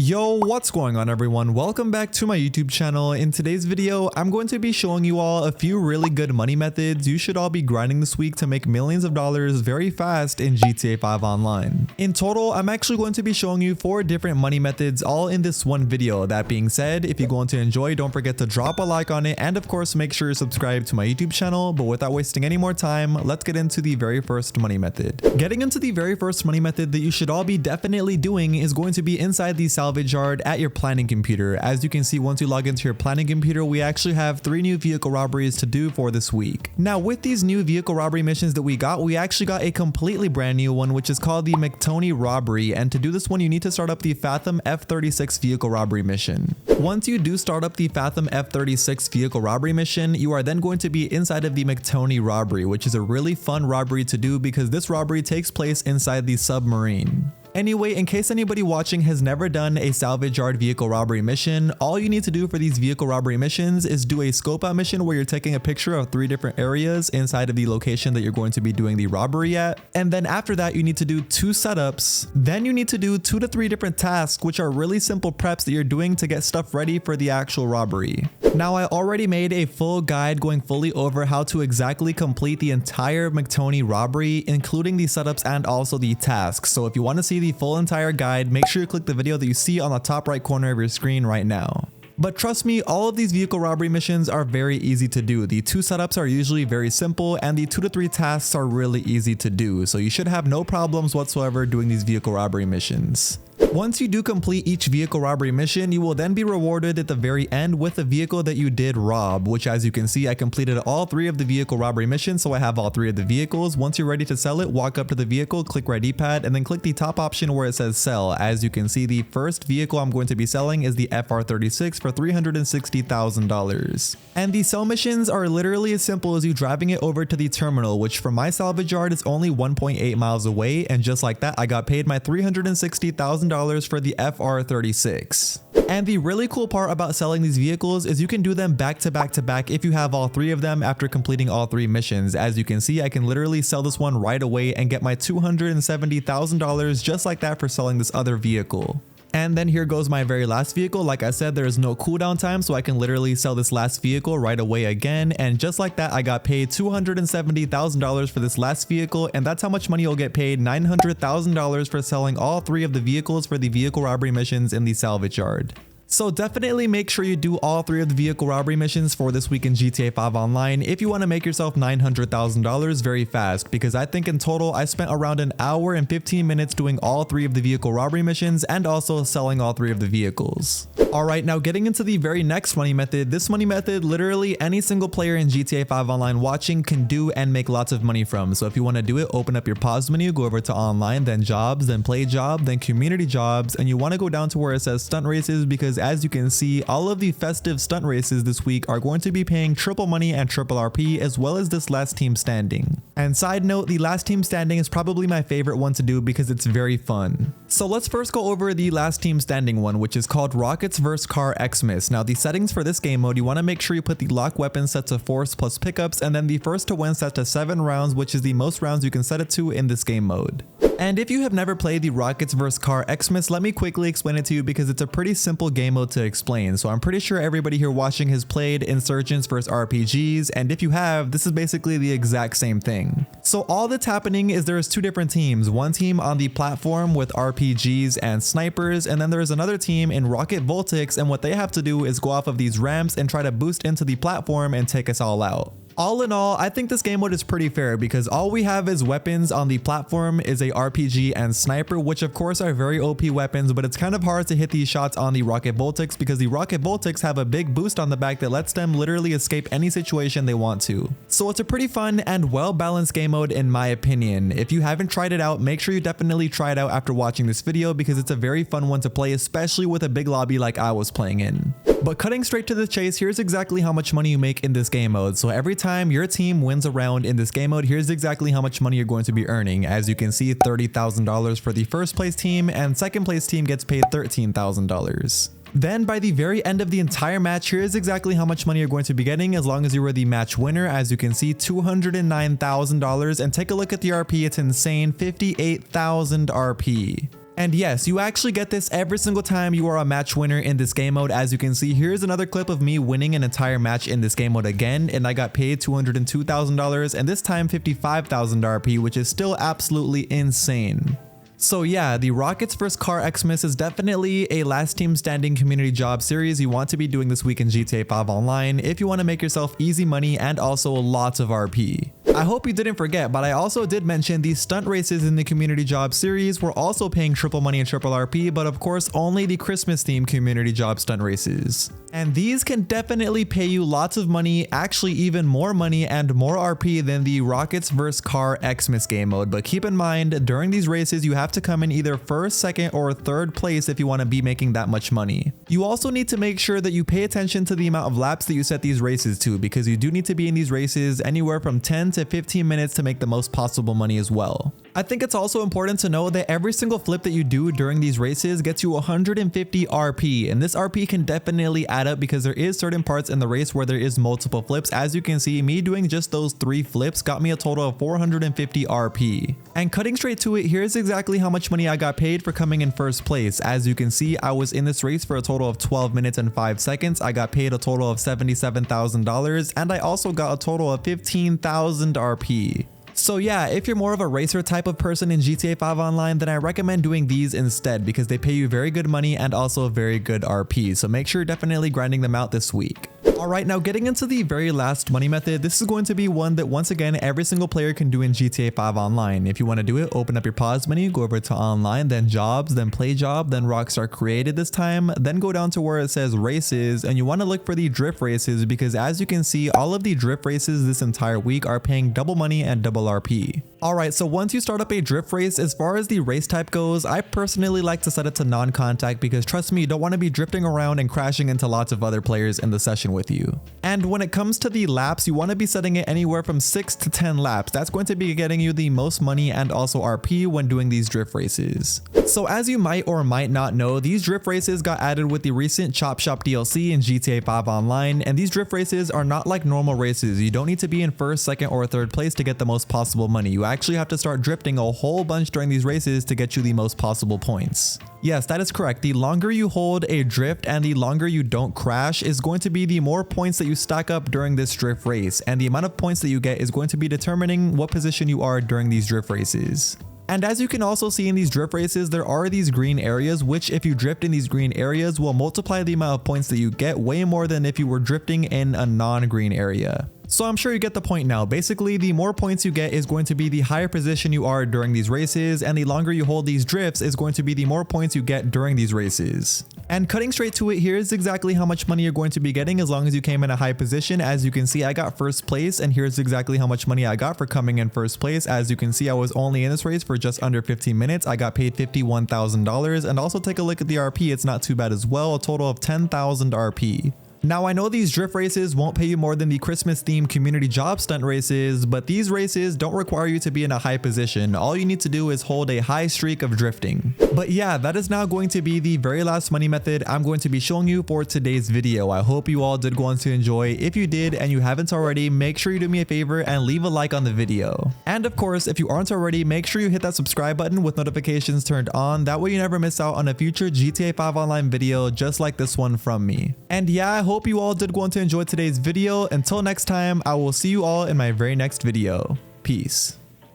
Yo, what's going on everyone? Welcome back to my YouTube channel. In today's video, I'm going to be showing you all a few really good money methods you should all be grinding this week to make millions of dollars very fast in GTA 5 Online. In total, I'm actually going to be showing you 4 different money methods all in this one video. That being said, if you're going to enjoy, don't forget to drop a like on it and of course make sure you subscribe to my YouTube channel. But without wasting any more time, let's get into the very first money method. Getting into the very first money method that you should all be definitely doing is going to be inside the salvage yard at your planning computer. As you can see, once you log into your planning computer, we actually have 3 new vehicle robberies to do for this week. Now with these new vehicle robbery missions that we actually got a completely brand new one, which is called the McTony robbery. And to do this one, you need to start up the Fathom F36 vehicle robbery mission. Once you do start up the Fathom F36 vehicle robbery mission, you are then going to be inside of the McTony robbery, which is a really fun robbery to do because this robbery takes place inside the submarine. Anyway, in case anybody watching has never done a salvage yard vehicle robbery mission, all you need to do for these vehicle robbery missions is do a scope out mission where you're taking a picture of 3 different areas inside of the location that you're going to be doing the robbery at. And then after that, you need to do 2 setups. Then you need to do 2 to 3 different tasks, which are really simple preps that you're doing to get stuff ready for the actual robbery. Now, I already made a full guide going fully over how to exactly complete the entire McTony robbery, including the setups and also the tasks. So if you want to see the full entire guide, make sure you click the video that you see on the top right corner of your screen right now. But trust me, all of these vehicle robbery missions are very easy to do. The 2 setups are usually very simple and the 2 to 3 tasks are really easy to do. So you should have no problems whatsoever doing these vehicle robbery missions. Once you do complete each vehicle robbery mission, you will then be rewarded at the very end with the vehicle that you did rob, which as you can see, I completed all 3 of the vehicle robbery missions, so I have all 3 of the vehicles. Once you're ready to sell it, walk up to the vehicle, click right D-pad, and then click the top option where it says sell. As you can see, the first vehicle I'm going to be selling is the FR36 for $360,000. And the sell missions are literally as simple as you driving it over to the terminal, which from my salvage yard is only 1.8 miles away, and just like that, I got paid my $360,000 for the FR36. And the really cool part about selling these vehicles is you can do them back to back to back if you have all 3 of them after completing all 3 missions. As you can see, I can literally sell this one right away and get my $270,000 just like that for selling this other vehicle. And then here goes my very last vehicle. Like I said, there is no cooldown time, so I can literally sell this last vehicle right away again. And just like that, I got paid $270,000 for this last vehicle. And that's how much money you'll get paid, $900,000 for selling all 3 of the vehicles for the vehicle robbery missions in the salvage yard. So definitely make sure you do all 3 of the vehicle robbery missions for this week in GTA 5 Online if you want to make yourself $900,000 very fast, because I think in total I spent around an hour and 15 minutes doing all 3 of the vehicle robbery missions and also selling all 3 of the vehicles. Alright, now getting into the very next money method. This money method literally any single player in GTA 5 Online watching can do and make lots of money from. So if you want to do it, open up your pause menu, go over to online, then jobs, then play job, then community jobs, and you want to go down to where it says stunt races, because as you can see, all of the festive stunt races this week are going to be paying triple money and triple RP, as well as this last team standing. And side note, the last team standing is probably my favorite one to do because it's very fun. So let's first go over the last team standing one, which is called Rockets vs Car Xmas. Now the settings for this game mode, you want to make sure you put the lock weapon set to force plus pickups, and then the first to win set to 7 rounds, which is the most rounds you can set it to in this game mode. And if you have never played the Rockets vs Car Xmas, let me quickly explain it to you because it's a pretty simple game mode to explain. So I'm pretty sure everybody here watching has played Insurgents vs RPGs, and if you have, this is basically the exact same thing. So all that's happening is there's 2 different teams, one team on the platform with RPGs and snipers, and then there's another team in Rocket Voltics, and what they have to do is go off of these ramps and try to boost into the platform and take us all out. All in all, I think this game mode is pretty fair because all we have as weapons on the platform is a RPG and sniper, which of course are very OP weapons, but it's kind of hard to hit these shots on the Rocket Voltics because the Rocket Voltics have a big boost on the back that lets them literally escape any situation they want to. So it's a pretty fun and well-balanced game mode in my opinion. If you haven't tried it out, make sure you definitely try it out after watching this video because it's a very fun one to play, especially with a big lobby like I was playing in. But cutting straight to the chase, here's exactly how much money you make in this game mode. So every time your team wins a round in this game mode, here's exactly how much money you're going to be earning. As you can see, $30,000 for the first place team, and second place team gets paid $13,000. Then by the very end of the entire match, here's exactly how much money you're going to be getting as long as you were the match winner. As you can see, $209,000, and take a look at the RP, it's insane, 58,000 RP. And yes, you actually get this every single time you are a match winner in this game mode. As you can see, here's another clip of me winning an entire match in this game mode again, and I got paid $202,000 and this time 55,000 RP, which is still absolutely insane. So yeah, the Rockets vs Car Xmas is definitely a last team standing community job series you want to be doing this week in GTA 5 Online if you want to make yourself easy money and also lots of RP. I hope you didn't forget, but I also did mention the stunt races in the community job series were also paying triple money and triple RP, but of course only the Christmas themed community job stunt races. And these can definitely pay you lots of money, actually even more money and more RP than the Rockets vs Car Xmas game mode. But keep in mind, during these races you have to come in either first, second, or third place if you want to be making that much money. You also need to make sure that you pay attention to the amount of laps that you set these races to, because you do need to be in these races anywhere from 10 to 15 minutes to make the most possible money as well. I think it's also important to know that every single flip that you do during these races gets you 150 RP, and this RP can definitely add up because there is certain parts in the race where there is multiple flips. As you can see, me doing just those 3 flips got me a total of 450 RP. And cutting straight to it, here's exactly how much money I got paid for coming in first place. As you can see, I was in this race for a total of 12 minutes and 5 seconds. I got paid a total of $77,000, and I also got a total of 15,000 RP. So yeah, if you're more of a racer type of person in GTA 5 Online, then I recommend doing these instead because they pay you very good money and also very good RP. So make sure you're definitely grinding them out this week. Alright, now getting into the very last money method, this is going to be one that once again every single player can do in GTA 5 Online. If you want to do it, open up your pause menu, go over to online, then jobs, then play job, then Rockstar created this time, then go down to where it says races, and you want to look for the drift races because as you can see, all of the drift races this entire week are paying double money and double RP. Alright, so once you start up a drift race, as far as the race type goes, I personally like to set it to non-contact because trust me, you don't want to be drifting around and crashing into lots of other players in the session with you. And when it comes to the laps, you want to be setting it anywhere from 6 to 10 laps. That's going to be getting you the most money and also RP when doing these drift races. So as you might or might not know, these drift races got added with the recent Chop Shop DLC in GTA 5 Online, and these drift races are not like normal races. You don't need to be in first, second, or third place to get the most possible money. You actually have to start drifting a whole bunch during these races to get you the most possible points. Yes, that is correct. The longer you hold a drift and the longer you don't crash is going to be the more points that you stack up during this drift race, and the amount of points that you get is going to be determining what position you are during these drift races. And as you can also see in these drift races, there are these green areas, which if you drift in these green areas will multiply the amount of points that you get way more than if you were drifting in a non-green area. So I'm sure you get the point now. Basically, the more points you get is going to be the higher position you are during these races, and the longer you hold these drifts is going to be the more points you get during these races. And cutting straight to it, here's exactly how much money you're going to be getting as long as you came in a high position. As you can see, I got first place, and here's exactly how much money I got for coming in first place. As you can see, I was only in this race for just under 15 minutes. I got paid $51,000, and also take a look at the RP. It's not too bad as well, a total of 10,000 RP. Now I know these drift races won't pay you more than the Christmas themed community job stunt races, but these races don't require you to be in a high position. All you need to do is hold a high streak of drifting. But yeah, that is now going to be the very last money method I'm going to be showing you for today's video. I hope you all did go on to enjoy. If you did and you haven't already, make sure you do me a favor and leave a like on the video. And of course, if you aren't already, make sure you hit that subscribe button with notifications turned on. That way you never miss out on a future GTA 5 Online video just like this one from me. And yeah, I hope you all did go on to enjoy today's video. Until next time, I will see you all in my very next video. Peace.